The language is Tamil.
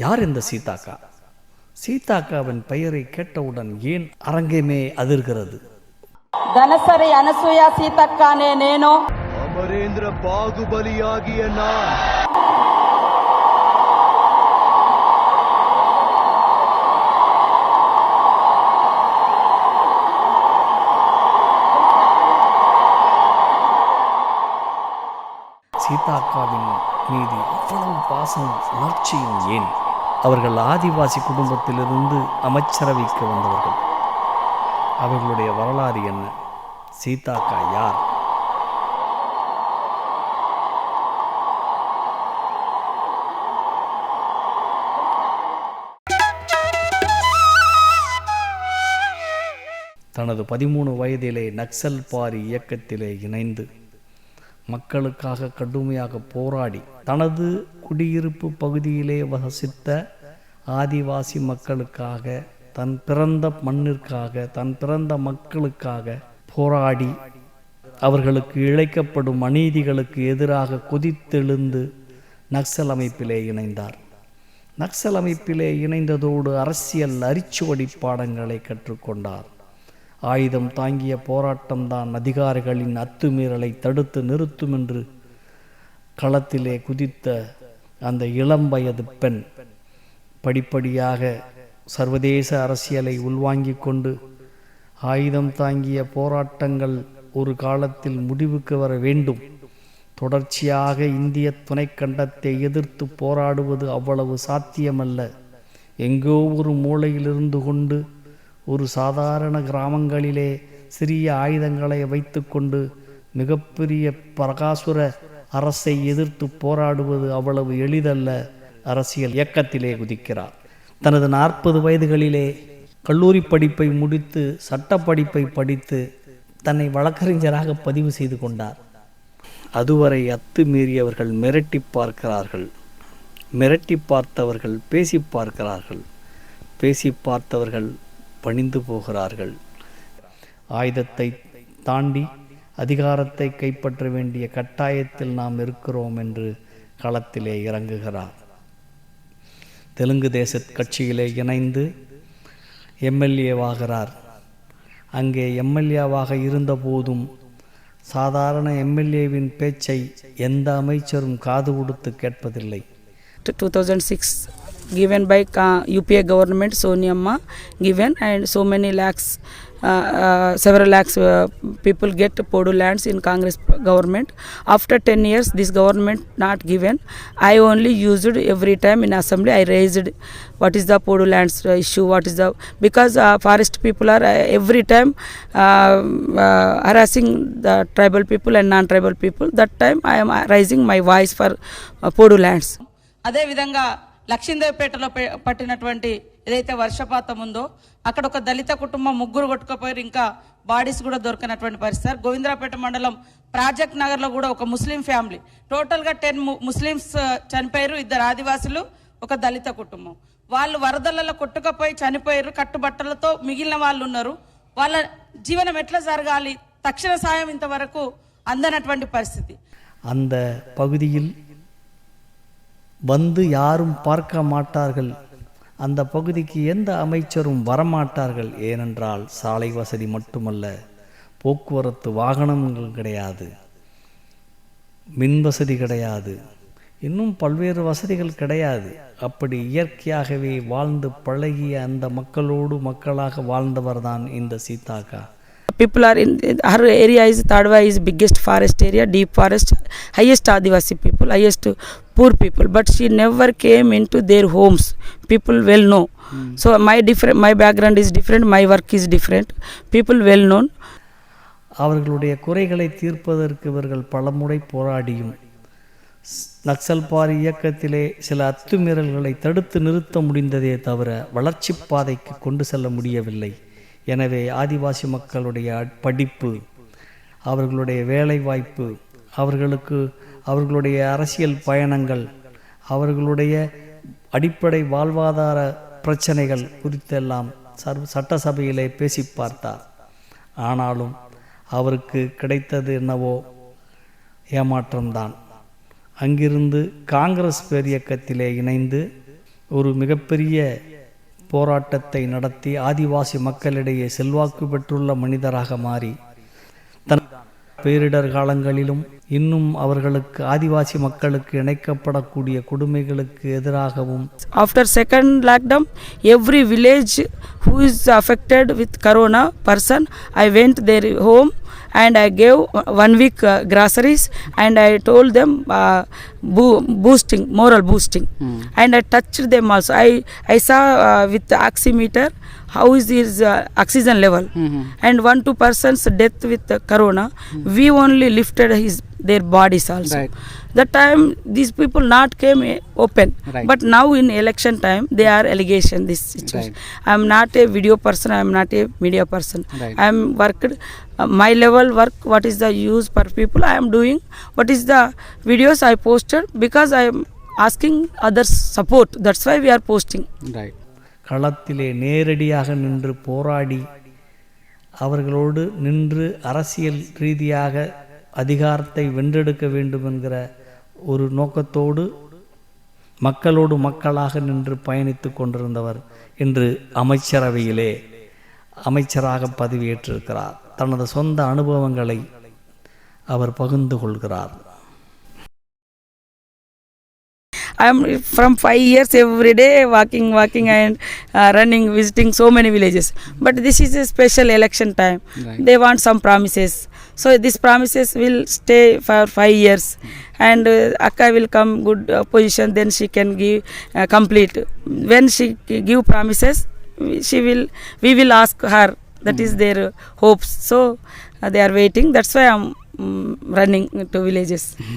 யார் இந்த சீதாக்கா? சீதாக்காவின் பெயரை கேட்டவுடன் ஏன் அரங்கமே அதிர்கிறது? ధనసరి అనసూయ సీతక్క అనే నేను అమరేంద్ర బాహుబలియాగియ நான் சீதாக்காவின் மீது அவ்வளவு பாசம் உணர்ச்சியும் ஏன்? அவர்கள் ஆதிவாசி குடும்பத்திலிருந்து அமைச்சரவைக்கு வந்தவர்கள். அவர்களுடைய வரலாறு என்ன? சீதாக்கா யார்? தனது 13 வயதிலே நக்சல் பாரி இயக்கத்திலே இணைந்து மக்களுக்காக கடுமையாக போராடி தனது குடியிருப்பு பகுதியிலே வசித்த ஆதிவாசி மக்களுக்காக, தன் பிறந்த மண்ணிற்காக, தன் பிறந்த மக்களுக்காக போராடி அவர்களுக்கு இழைக்கப்படும் அநீதிகளுக்கு எதிராக கொதித்தெழுந்து நக்சல் அமைப்பிலே இணைந்தார். நக்சல் அமைப்பிலே இணைந்ததோடு அரசியல் அரிச்சுவடி பாடங்களை கற்றுக்கொண்டார். ஆயுதம் தாங்கிய போராட்டம்தான் அதிகாரிகளின் அத்துமீறலை தடுத்து நிறுத்தும் என்று களத்திலே குதித்த அந்த இளம் வயது பெண் படிப்படியாக சர்வதேச அரசியலை உள்வாங்கிக் கொண்டு ஆயுதம் தாங்கிய போராட்டங்கள் ஒரு காலத்தில் முடிவுக்கு வர வேண்டும், தொடர்ச்சியாக இந்திய துணைக்கண்டத்தை எதிர்த்து போராடுவது அவ்வளவு சாத்தியமல்ல, எங்கோ ஒரு மூலையிலிருந்து கொண்டு ஒரு சாதாரண கிராமங்களிலே சிறிய ஆயுதங்களை வைத்து கொண்டு மிகப்பெரிய பிரகாசுர அரசை எதிர்த்து போராடுவது அவ்வளவு எளிதல்ல. அரசியல் இயக்கத்திலே குதிக்கிறார். தனது 40 வயதுகளிலே கல்லூரி படிப்பை முடித்து சட்ட படிப்பை படித்து தன்னை வழக்கறிஞராக பதிவு செய்து கொண்டார். அதுவரை அத்துமீறியவர்கள் மிரட்டி பார்க்கிறார்கள், மிரட்டி பார்த்தவர்கள் பேசி பார்க்கிறார்கள், பேசி பார்த்தவர்கள் பணிந்து போகிறார்கள். ஆயுதத்தை தாண்டி அதிகாரத்தை கைப்பற்ற வேண்டிய கட்டாயத்தில் நாம் இருக்கிறோம் என்று களத்திலே இறங்குகிறார். தெலுங்கு தேச கட்சியிலே இணைந்து எம்எல்ஏவாகிறார். அங்கே எம்எல்ஏவாக இருந்த போதும் சாதாரண எம்எல்ஏவின் பேச்சை எந்த அமைச்சரும் காது கொடுத்து கேட்பதில்லை. 2006 given by UPA government, Sonia Amma given, and so many lakhs, several lakhs people get Podu lands in Congress government. After 10 years this government not given. I only used every time in assembly. I raised what is the Podu lands issue, what is the, because forest people are every time harassing the tribal people and non-tribal people. That time I am raising my voice for Podu lands. అదే విధంగా లక్ష్మీదేవిపేటలో పట్టినటువంటి ఏదైతే వర్షపాతం ఉందో అక్కడ ఒక దళిత కుటుంబం ముగ్గురు కొట్టుకుపోయారు, ఇంకా బాడీస్ కూడా దొరికినటువంటి పరిస్థితి. గోవిందరాపేట మండలం ప్రాజెక్ట్ నగర్లో కూడా ఒక ముస్లిం ఫ్యామిలీ, టోటల్గా 10 ముస్లిమ్స్ చనిపోయారు, 2 ఆదివాసులు, ఒక దళిత కుటుంబం. వాళ్ళు వరదలలో కొట్టుకుపోయి చనిపోయారు, కట్టుబట్టలతో మిగిలిన వాళ్ళు ఉన్నారు. వాళ్ళ జీవనం ఎట్లా జరగాలి, తక్షణ సాయం ఇంతవరకు అందనటువంటి పరిస్థితి. அந்த பகுதியில் வந்து யாரும் பார்க்க மாட்டார்கள், அந்த பகுதிக்கு எந்த அமைச்சரும் வரமாட்டார்கள். ஏனென்றால் சாலை வசதி மட்டுமல்ல, போக்குவரத்து வாகனங்கள் கிடையாது, மின் வசதி கிடையாது, இன்னும் பல்வேறு வசதிகள் கிடையாது. அப்படி இயற்கையாகவே வாழ்ந்து பழகிய அந்த மக்களோடு மக்களாக வாழ்ந்தவர் தான் இந்த Seethakka. People are in her area is Tadwa is biggest forest area, deep forest, highest Adivasi people, highest poor people, but she never came into their homes. People well know. So my background is different, my work is different, people well known. அவர்களுடைய குறைகளை தீர்ப்பதற்கு இவர்கள் பலமுறை போராடியும் நக்சல் பாரி இயக்கத்திலே சில அத்துமீறல்களை தடுத்து நிறுத்த முடிந்ததே தவிர வளர்ச்சி பாதைக்கு கொண்டு செல்ல முடியவில்லை. எனவே ஆதிவாசி மக்களுடைய படிப்பு, அவர்களுடைய வேலைவாய்ப்பு, அவர்களுடைய அரசியல் பயணங்கள், அவர்களுடைய அடிப்படை வாழ்வாதார பிரச்சனைகள் குறித்தெல்லாம் சட்டசபையிலே பேசி பார்த்தார். ஆனாலும் அவருக்கு கிடைத்தது என்னவோ ஏமாற்றம்தான். அங்கிருந்து காங்கிரஸ் பேரியக்கத்திலே இணைந்து ஒரு மிகப்பெரிய போராட்டத்தை நடத்தி ஆதிவாசி மக்களிடையே செல்வாக்கு பெற்றுள்ள மனிதராக மாறி தன் பேரிடர் காலங்களிலும் இன்னும் அவர்களுக்கு ஆதிவாசி மக்களுக்கு இணைக்கப்படக்கூடிய கொடுமைகளுக்கு எதிராகவும் After second lockdown, every village who is affected with corona person, I went their home and I gave 1 week groceries and I told them boosting, moral boosting. And I touched them also. I saw with the oximeter how is his oxygen level. And 1-2 persons death with the corona, we only lifted their bodies also. Right. That time these people not came open. Right. But now in election time they are allegation this situation. Right. I am not a video person, I am not a media person. Right. I am worked my level work, what is the use per people I am doing, what is the videos I posted, because I am asking others support, that's why we are posting. Right. களத்திலே நேரடியாக நின்று போராடி அவர்களோடு நின்று அரசியல் ரீதியாக அதிகாரத்தை வென்றெடுக்க வேண்டும் என்கிற ஒரு நோக்கத்தோடு மக்களோடு மக்களாக நின்று பயணித்து கொண்டிருந்தவர் இன்று அமைச்சரவையிலே அமைச்சராக பதவியேற்றிருக்கிறார். தனது சொந்த அனுபவங்களை அவர் பகிர்ந்து கொள்கிறார். I am from 5 years every day walking and running, visiting so many villages. But this is a special election time. Right. They want some promises. So these promises will stay for 5 years. And Akka will come good position, then she can give complete. When she give promises, we will ask her. That is their hopes. So they are waiting. That's why I am running to villages.